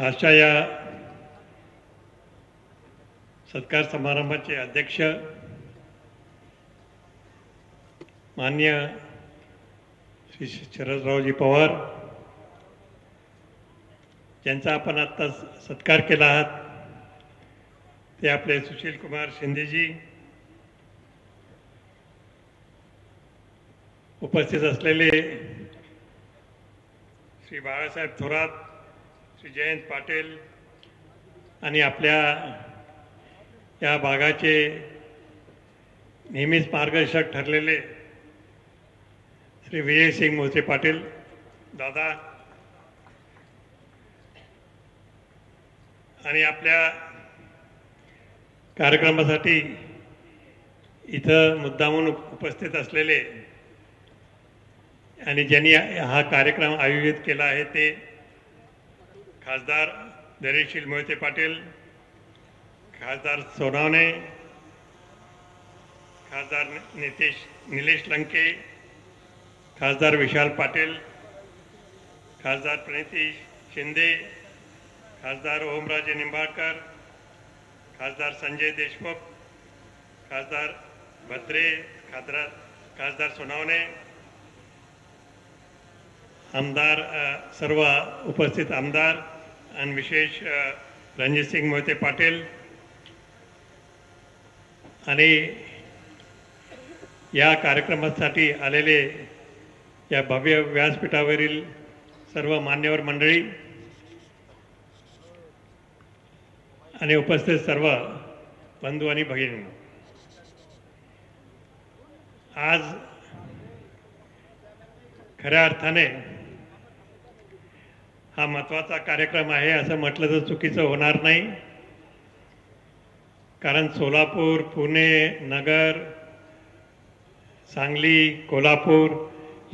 आजच्या या सत्कार समारंभाचे अध्यक्ष माननीय श्री शरदरावजी पवार ज्यांचा आपण आत्ता सत्कार केला आहात ते आपले सुशील कुमार शिंदेजी, उपस्थित असलेले श्री बाळासाहेब थोरात, श्री जयंत पाटील आणि आपल्या या भागाचे नेहमीच मार्गदर्शक ठरलेले श्री विजयसिंग मोहिते पाटील दादा आणि आपल्या कार्यक्रमासाठी इथं मुद्दामून उपस्थित असलेले आणि ज्यांनी हा कार्यक्रम आयोजित केला आहे ते खासदार धैर्यशील मोहिते पाटील, खासदार सोनावणे, खासदार निलेश लंके, खासदार विशाल पाटील, खासदार प्रणिती शिंदे, खासदार ओमराजे निंबाळकर, खासदार संजय देशमुख, खासदार भद्रे, खासदार सोनावणे, आमदार, सर्व उपस्थित आमदार आणि विशेष रणजितसिंग मोहिते पाटील आणि या कार्यक्रमासाठी आलेले या भव्य व्यासपीठावरील सर्व मान्यवर मंडळी आणि उपस्थित सर्व बंधू आणि भगिनी, आज खऱ्या अर्थाने हा महत्त्वाचा कार्यक्रम आहे असं म्हटलं तर चुकीचं होणार नाही. कारण सोलापूर, पुणे, नगर, सांगली, कोल्हापूर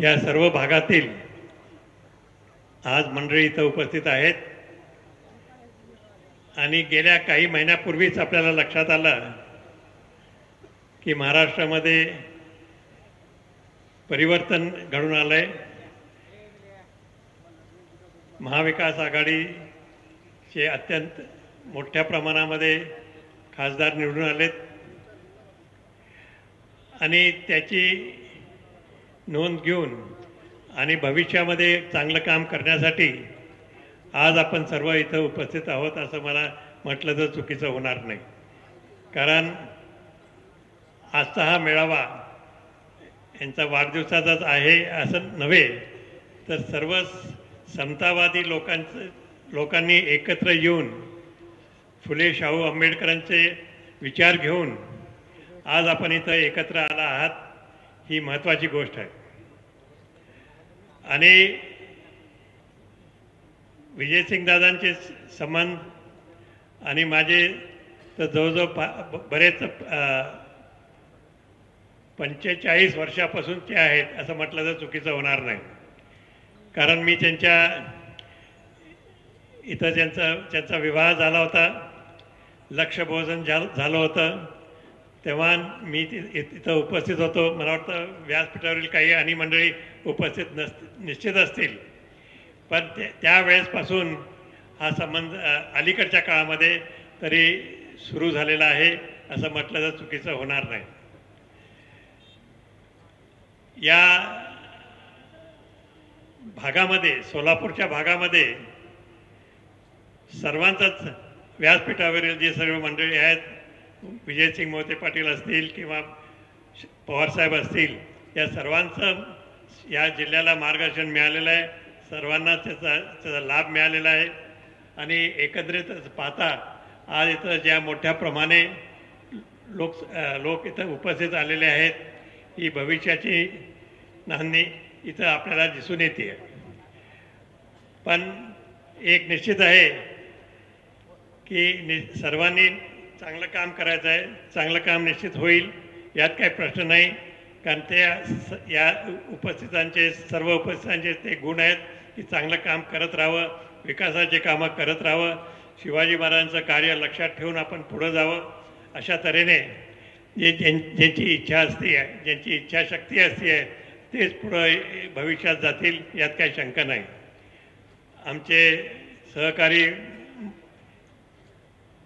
या सर्व भागातील आज मंडळी इथं उपस्थित आहेत आणि गेल्या काही महिन्यापूर्वीच आपल्याला लक्षात आलं की महाराष्ट्रामध्ये परिवर्तन घडून आलंय. महाविकास आघाडीचे अत्यंत मोठ्या प्रमाणामध्ये खासदार निवडून आलेत आणि त्याची नोंद घेऊन आणि भविष्यामध्ये चांगलं काम करण्यासाठी आज आपण सर्व इथं उपस्थित आहोत असं मला म्हटलं तर चुकीचं होणार नाही. कारण आजचा हा मेळावा यांचा वाढदिवसाचाच आहे असं नव्हे तर सर्व समतावादी लोकांनी एकत्र येऊन फुले शाहू आंबेडकरांचे विचार घेऊन आज आपण इथं एकत्र आला आहात ही महत्त्वाची गोष्ट आहे. आणि विजयसिंग दादांचे संबंध आणि माझे तर जवळजवळ बरेच 45 वर्षापासून ते आहेत असं म्हटलं तर चुकीचं होणार नाही. कारण मी इथं त्यांचा विवाह झाला होता, लक्षभोजन झालं होतं तेव्हा मी इथं उपस्थित होतो. मला वाटतं व्यासपीठावरील काही आणि मंडळी उपस्थित निश्चित असतील, पण त्यावेळेसपासून हा संबंध अलीकडच्या काळामध्ये तरी सुरू झालेला आहे असं म्हटलं तर चुकीचं होणार नाही. या भागामध्ये, सोलापूरच्या भागामध्ये सर्वांचाच व्यासपीठावरील जे सर्व मंडळी आहेत, विजयसिंग मोहिते पाटील असतील किंवा पवारसाहेब असतील, या सर्वांचं या जिल्ह्याला मार्गदर्शन मिळालेलं आहे. सर्वांना त्याचा लाभ मिळालेला आहे आणि एकत्रित पाहता आज इथं ज्या मोठ्या प्रमाणे लोक इथं उपस्थित आलेले आहेत ही भविष्याची नांदी इथं आपल्याला दिसून येते. पण एक निश्चित आहे की सर्वांनी चांगलं काम करायचं आहे. चांगलं काम निश्चित होईल यात काही प्रश्न नाही. कारण ते या सर्व उपस्थितांचे ते गुण आहेत की चांगलं काम करत राहावं, विकासाचे कामं करत राहावं, शिवाजी महाराजांचं कार्य लक्षात ठेवून आपण पुढं जावं. अशा तऱ्हेने ज्यांची इच्छा असते, ज्यांची इच्छाशक्ती असते तेच पुढं भविष्यात जातील यात काही शंका नाही. आमचे सहकारी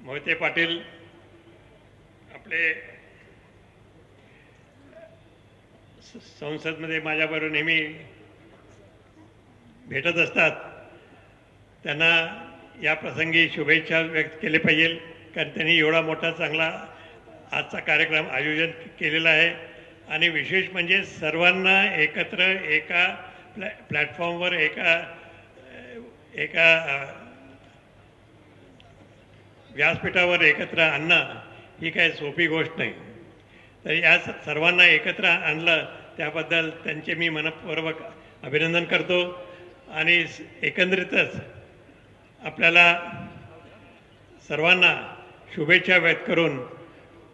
मोहिते पाटील आपले संसदमध्ये माझ्याबरोबर नेहमी भेटत असतात, त्यांना या प्रसंगी शुभेच्छा व्यक्त केले पाहिजे, कारण त्यांनी एवढा मोठा चांगला आजचा कार्यक्रम आयोजन केलेला आहे. आणि विशेष म्हणजे सर्वांना एकत्र एका प्लॅटफॉर्मवर एका व्यासपीठावर एकत्र आणणं ही काही सोपी गोष्ट नाही. तर या सर्वांना एकत्र आणलं त्याबद्दल त्यांचे मी मनपूर्वक अभिनंदन करतो. आणि एकंदरीतच आपल्याला सर्वांना शुभेच्छा व्यक्त करून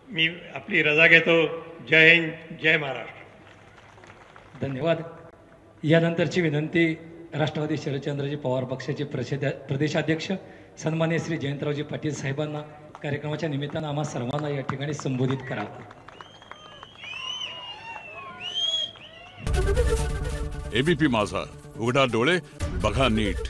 मी आपली रजा घेतो. जय हिंद, जय महाराष्ट्र. धन्यवाद. यानंतरची विनंती राष्ट्रवादी शरदचंद्रजी पवार पक्षाचे प्रदेशाध्यक्ष सन्माननीय श्री जयंतरावजी पाटील साहेबांना कार्यक्रमाच्या निमित्तानं आम्हा सर्वांना या ठिकाणी संबोधित करावं. एबीपी माझा, उघडा डोळे बघा नीट.